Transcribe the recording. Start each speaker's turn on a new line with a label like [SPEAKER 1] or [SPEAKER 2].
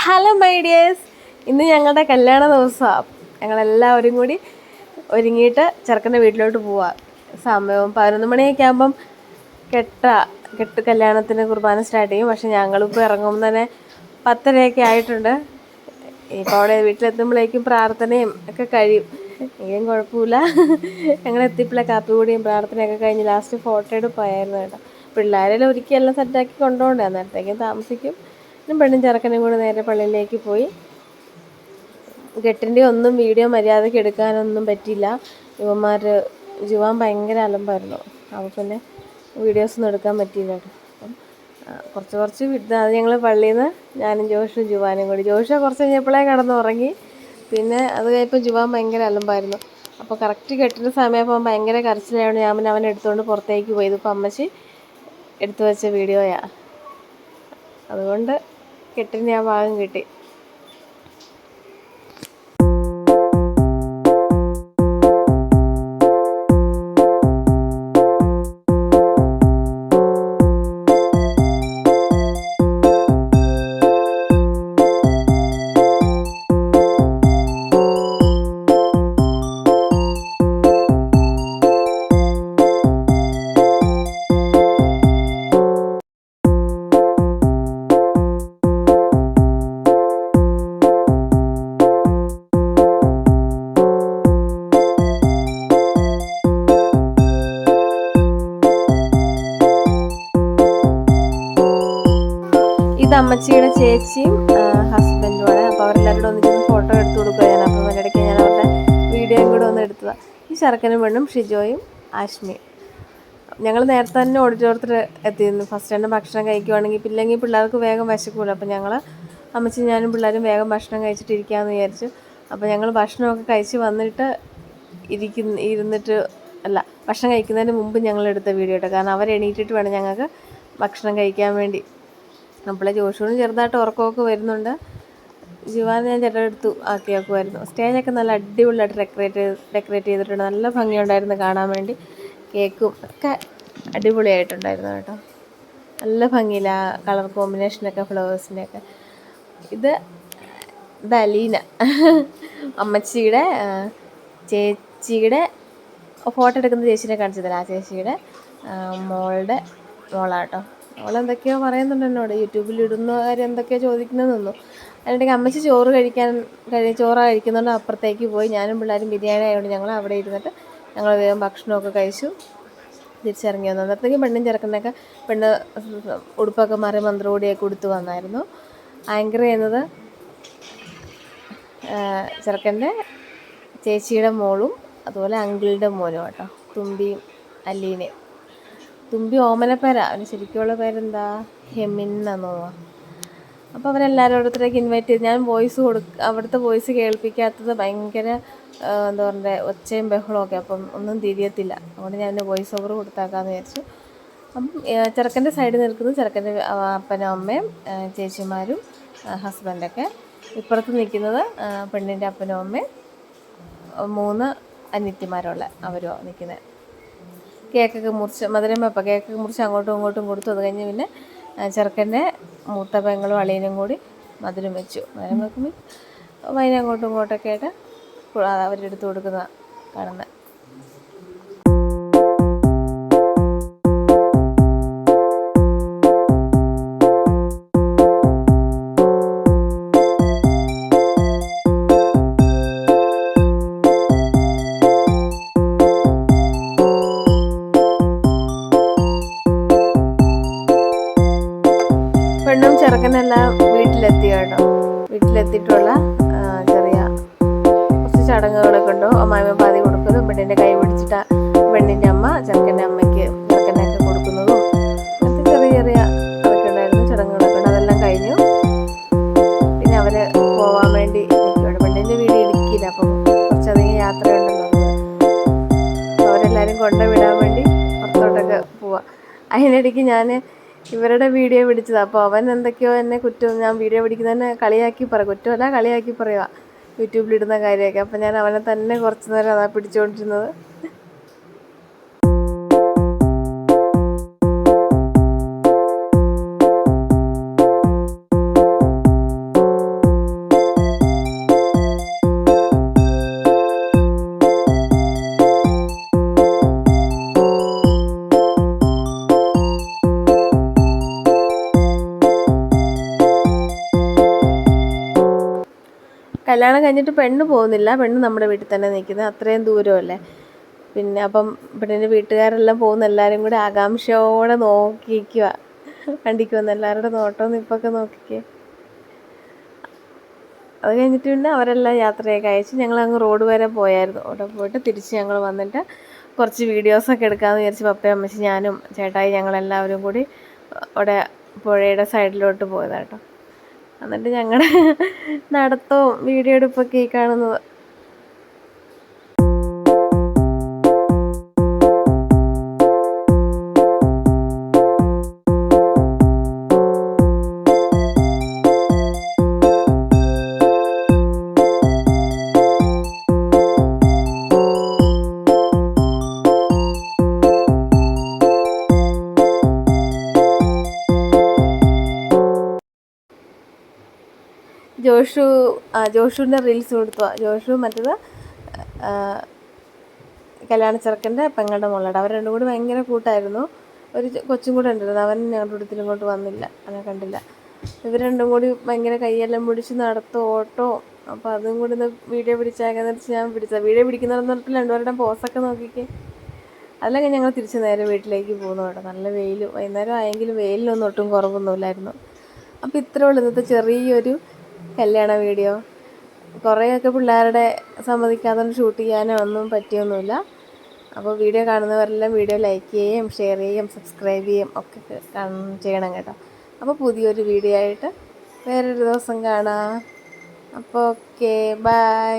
[SPEAKER 1] Hello my dears, ഇന്ന് ഞങ്ങളുടെ കല്യാണ ദിവസമാണ്. ഞങ്ങളെല്ലാവരും കൂടി ഒരുങ്ങിയിട്ട് ചെറുക്കൻ്റെ വീട്ടിലോട്ട് പോവാം. സമയവും 11 മണിയൊക്കെ ആകുമ്പം കെട്ട് കല്യാണത്തിന് കുർബാന സ്റ്റാർട്ട് ചെയ്യും. പക്ഷെ ഞങ്ങളിപ്പോൾ ഇറങ്ങുമ്പോൾ തന്നെ 10:30 ആയിട്ടുണ്ട്. ഇപ്പോൾ അവിടെ വീട്ടിലെത്തുമ്പോഴേക്കും പ്രാർത്ഥനയും ഒക്കെ കഴിയും. എങ്കിലും കുഴപ്പമില്ല. ഞങ്ങൾ എത്തിയപ്പോഴേ കാപ്പി കൂടിയും പ്രാർത്ഥനയൊക്കെ കഴിഞ്ഞ് ലാസ്റ്റ് ഫോട്ടോ എടുപ്പായിരുന്നു കേട്ടോ. പിള്ളേരെല്ലാം ഒരുക്കി എല്ലാം സെറ്റാക്കി കൊണ്ടുപോകണ്ടേ, അന്നേരത്തേക്കും താമസിക്കും. പെണ്ണും ചെറുക്കനും കൂടെ നേരെ പള്ളിയിലേക്ക് പോയി. കെട്ടിൻ്റെ ഒന്നും വീഡിയോ മര്യാദയ്ക്ക് എടുക്കാനൊന്നും പറ്റിയില്ല. ജുവാൻ ഭയങ്കര അലമ്പായിരുന്നു. അപ്പോൾ പിന്നെ വീഡിയോസൊന്നും എടുക്കാൻ പറ്റിയില്ല കേട്ടോ. അപ്പം കുറച്ച് അത് ഞങ്ങൾ പള്ളിയിൽ നിന്ന് ഞാനും ജോഷും ജുവാനും കൂടി. ജോഷ കുറച്ച് കഴിഞ്ഞപ്പോഴേ കിടന്നുറങ്ങി. പിന്നെ അത് കഴിഞ്ഞപ്പോൾ ജുവാൻ ഭയങ്കര അലമ്പായിരുന്നു. അപ്പോൾ കറക്റ്റ് കെട്ടിൻ്റെ സമയപ്പോൾ ഭയങ്കര കരച്ചിലായതുകൊണ്ട് ഞാൻ പിന്നെ അവനെ എടുത്തുകൊണ്ട് പുറത്തേക്ക് പോയി. ഇതിപ്പോൾ അമ്മച്ചി എടുത്തു വെച്ച വീഡിയോയാണ്. അതുകൊണ്ട് കെട്ടിന് ആ ഭാഗം കിട്ടി. ഇത് അമ്മച്ചിയുടെ ചേച്ചിയും ഹസ്ബൻഡുമാണ്. അപ്പോൾ അവരെല്ലാവരും ഒന്നിച്ചൊന്ന് ഫോട്ടോ എടുത്ത് കൊടുക്കുക. ഞാൻ അപ്പം അതിനിടയ്ക്ക് ഞാൻ അവരുടെ വീഡിയോയും കൂടെ ഒന്ന് എടുത്തതാണ്. ഈ ചെറുക്കനും പെണ്ണും ഷിജോയും ആഷ്മിയും. ഞങ്ങൾ നേരത്തെ തന്നെ ഓഡിറ്റോറിയത്തിൽ എത്തിയിരുന്നു. ഫസ്റ്റ് തന്നെ ഭക്ഷണം കഴിക്കുവാണെങ്കിൽ ഇല്ലെങ്കിൽ പിള്ളേർക്ക് വേഗം വിശക്കൂല. അപ്പോൾ ഞങ്ങൾ അമ്മച്ചി ഞാനും പിള്ളേരും വേഗം ഭക്ഷണം കഴിച്ചിട്ടിരിക്കാമെന്ന് വിചാരിച്ചു. അപ്പോൾ ഞങ്ങൾ ഭക്ഷണമൊക്കെ കഴിച്ച് വന്നിട്ട് ഭക്ഷണം കഴിക്കുന്നതിന് മുമ്പ് ഞങ്ങൾ എടുത്ത വീഡിയോ കേട്ടോ. കാരണം അവരെണീറ്റിട്ട് വേണം ഞങ്ങൾക്ക് ഭക്ഷണം കഴിക്കാൻ വേണ്ടി. നമ്മളെ ജോഷുവിനും ചെറുതായിട്ട് ഉറക്കമൊക്കെ വരുന്നുണ്ട്. ജുവാൻ ഞാൻ ചേട്ടനെടുത്തു ആക്കിയാക്കുമായിരുന്നു. സ്റ്റേജൊക്കെ നല്ല അടിപൊളിയായിട്ട് ഡെക്കറേറ്റ് ചെയ്തിട്ടുണ്ട്. നല്ല ഭംഗിയുണ്ടായിരുന്നു കാണാൻ വേണ്ടി. കേക്കും ഒക്കെ അടിപൊളിയായിട്ടുണ്ടായിരുന്നു കേട്ടോ. നല്ല ഭംഗിയില്ല കളർ കോമ്പിനേഷനൊക്കെ, ഫ്ലവേഴ്സിൻ്റെയൊക്കെ. ഇത് അലീന, അമ്മച്ചിയുടെ ചേച്ചിയുടെ ഫോട്ടോ എടുക്കുന്ന ചേച്ചീനെ കാണിച്ചു തരാം. ആ ചേച്ചിയുടെ മോളാട്ടോ. അവളെന്തൊക്കെയോ പറയുന്നുണ്ട് എന്നോട്. യൂട്യൂബിൽ ഇടുന്ന കാര്യം എന്തൊക്കെയോ ചോദിക്കുന്നതെന്നു. അതിനിടയ്ക്ക് അമ്മച്ചി ചോറ് കഴിക്കുന്നുണ്ട്. അപ്പുറത്തേക്ക് പോയി. ഞാനും പിള്ളേരും ബിരിയാണി ആയതുകൊണ്ട് ഞങ്ങൾ അവിടെ ഇരുന്നിട്ട് ഞങ്ങൾ വേഗം ഭക്ഷണമൊക്കെ കഴിച്ചു തിരിച്ചിറങ്ങി വന്നു. അന്നേരത്തേക്കും പെണ്ണും ചെറുക്കനൊക്കെ ഉടുപ്പൊക്കെ മാറി മന്ത്രകോടിയൊക്കെ കൊടുത്തു വന്നായിരുന്നു. ആങ്കർ ചെയ്യുന്നത് ചെറുക്കൻ്റെ ചേച്ചിയുടെ മോളും അതുപോലെ അങ്കിളുടെ മോനും കേട്ടോ, തുമ്പിയും അലീനയും. തുമ്പി ഓമനപ്പേരാ, അവന് ശരിക്കുള്ള പേരെന്താ, ഹെമിൻ എന്നാന്ന് തോന്നുന്നു. അപ്പോൾ അവരെല്ലാവരും ഓരോരുത്തരേക്ക് ഇൻവൈറ്റ് ചെയ്ത് ഞാൻ അവിടുത്തെ വോയിസ് കേൾപ്പിക്കാത്തത് ഭയങ്കര എന്താ പറയുക, ഒച്ചയും ബഹളമൊക്കെ. അപ്പം ഒന്നും തിരിയത്തില്ല. അതുകൊണ്ട് ഞാൻ വോയിസ് ഓവർ കൊടുത്താക്കാമെന്ന് വിചാരിച്ചു. അപ്പം ചെറുക്കൻ്റെ സൈഡിൽ നിൽക്കുന്നത് ചെറുക്കൻ്റെ അപ്പനും അമ്മയും ചേച്ചിമാരും ഹസ്ബൻഡൊക്കെ. ഇപ്പുറത്ത് നിൽക്കുന്നത് പെണ്ണിൻ്റെ അപ്പനും അമ്മയും 3 അനിയത്തിമാരുള്ള അവരോ നിൽക്കുന്നത്. കേക്കൊക്കെ മുറിച്ച് കേക്കൊക്കെ മുറിച്ച് അങ്ങോട്ടും ഇങ്ങോട്ടും കൊടുത്തു. അത് കഴിഞ്ഞ് പിന്നെ ചെറുക്കൻ്റെ മൂത്ത പെങ്ങളും അളിയനും കൂടി മധുരം വെച്ചു. മധുരം വെക്കുമ്പോൾ വൈൻ അങ്ങോട്ടും ഇങ്ങോട്ടൊക്കെ ആയിട്ട് അവരെടുത്ത് കൊടുക്കുന്ന കാണുന്നത്. പെണ്ണും ചെറുക്കനെല്ലാം വീട്ടിലെത്തി കേട്ടോ. വീട്ടിലെത്തിയിട്ടുള്ള ചെറിയ കുറച്ച് ചടങ്ങുകളൊക്കെ ഉണ്ടോ. അമ്മായിമ്മ പാതി കൊടുക്കലും, പെണ്ണിൻ്റെ കൈ പിടിച്ചിട്ട് പെണ്ണിൻ്റെ അമ്മ ചെറുക്കൻ്റെ അമ്മയ്ക്ക് ചെറുക്കനൊക്കെ കൊടുക്കുന്നതും അങ്ങനത്തെ ചെറിയ അതൊക്കെ ഉണ്ടായിരുന്നു. ചടങ്ങുകളൊക്കെ ഉണ്ട്. അതെല്ലാം കഴിഞ്ഞു. പിന്നെ അവർ പോവാൻ വേണ്ടി നിൽക്കുകയാണ്. പെണ്ണിൻ്റെ വീട് ഇടുക്കിയില്ല. അപ്പം കുറച്ചധികം യാത്രയുണ്ടല്ലോ. അപ്പോൾ അവരെല്ലാവരും കൊണ്ടുവിടാൻ വേണ്ടി പുറത്തോട്ടൊക്കെ പോവാം. അതിനിടയ്ക്ക് ഞാൻ ഇവരുടെ വീഡിയോ പിടിച്ചതാണ്. അപ്പോൾ അവൻ എന്തൊക്കെയോ എന്നെ ഞാൻ വീഡിയോ പിടിക്കുന്നതന്നെ കുറ്റമല്ല കളിയാക്കി പറയുക യൂട്യൂബിലിടുന്ന കാര്യമൊക്കെ. അപ്പോൾ ഞാൻ അവനെ തന്നെ കുറച്ച് നേരം അതാ പിടിച്ചുകൊണ്ടിരുന്നത്. കല്യാണം കഴിഞ്ഞിട്ട് പെണ്ണ് പോകുന്നില്ല, പെണ്ണ് നമ്മുടെ വീട്ടിൽ തന്നെ നിൽക്കുന്നത്, അത്രയും ദൂരമല്ലേ. പിന്നെ അപ്പം പെണ്ണിൻ്റെ വീട്ടുകാരെല്ലാം പോകുന്ന എല്ലാവരും കൂടി ആകാംക്ഷയോടെ നോക്കിയിരിക്കുക, വണ്ടിക്ക് വന്ന് എല്ലാവരുടെ നോട്ടവും നിപ്പൊക്കെ നോക്കിക്കേ. അത് കഴിഞ്ഞിട്ട് പിന്നെ അവരെല്ലാം യാത്രയൊക്കെ അയച്ച് ഞങ്ങൾ അങ്ങ് റോഡ് വരെ പോയായിരുന്നു. അവിടെ പോയിട്ട് തിരിച്ച് ഞങ്ങൾ വന്നിട്ട് കുറച്ച് വീഡിയോസൊക്കെ എടുക്കാമെന്ന് വിചാരിച്ച് പപ്പയും അമ്മച്ചി ഞാനും ചേട്ടായി ഞങ്ങളെല്ലാവരും കൂടി അവിടെ പുഴയുടെ സൈഡിലോട്ട് പോയതാട്ടോ. എന്നിട്ട് ഞങ്ങളുടെ നടത്തവും വീഡിയോ എടുപ്പൊക്കെ ഈ കാണുന്നത്. ജോഷുവിൻ്റെ റീൽസ് കൊടുത്തു. ജോഷു മറ്റേത് കല്യാണ ചെറുക്കൻ്റെ പെങ്ങളുടെ മോളാണ്. അവർ രണ്ടും കൂടി ഭയങ്കര കൂട്ടായിരുന്നു. ഒരു കൊച്ചും കൂടെ ഉണ്ടായിരുന്നു, അവൻ ഞങ്ങളുടെ അടുത്തിൽ ഇങ്ങോട്ട് വന്നില്ല, അവനെ കണ്ടില്ല. ഇവർ രണ്ടും കൂടി ഭയങ്കര കൈയെല്ലാം പിടിച്ച് നടത്തും, ഓട്ടോ. അപ്പോൾ അതും കൂടി ഒന്ന് വീഡിയോ പിടിച്ചേക്കാന്ന് വെച്ച് ഞാൻ പിടിച്ചത്. വീഡിയോ പിടിക്കുന്നതെന്ന് പറഞ്ഞിട്ട് രണ്ടുപേരുടെ പോസൊക്കെ നോക്കിക്കേ. അതിലൊക്കെ ഞങ്ങൾ തിരിച്ച് നേരെ വീട്ടിലേക്ക് പോകുന്നു കേട്ടോ. നല്ല വെയിൽ, വൈകുന്നേരം ആയെങ്കിലും വെയിലിനൊന്നും ഒട്ടും കുറവൊന്നുമില്ലായിരുന്നു. അപ്പോൾ ഇത്രേ ഉള്ളൂ ഇന്നത്തെ ചെറിയൊരു കല്യാണ വീഡിയോ. കുറേയൊക്കെ പിള്ളേരുടെ സമ്മതിക്കാതെ ഷൂട്ട് ചെയ്യാനോ ഒന്നും പറ്റിയൊന്നുമില്ല. അപ്പോൾ വീഡിയോ കാണുന്നവരെല്ലാം വീഡിയോ ലൈക്ക് ചെയ്യുകയും ഷെയർ ചെയ്യുകയും സബ്സ്ക്രൈബ് ചെയ്യുകയും ഒക്കെ ചെയ്യണം കേട്ടോ. അപ്പോൾ പുതിയൊരു വീഡിയോ ആയിട്ട് വേറൊരു ദിവസം കാണാം. അപ്പോൾ ഓക്കെ, ബൈ.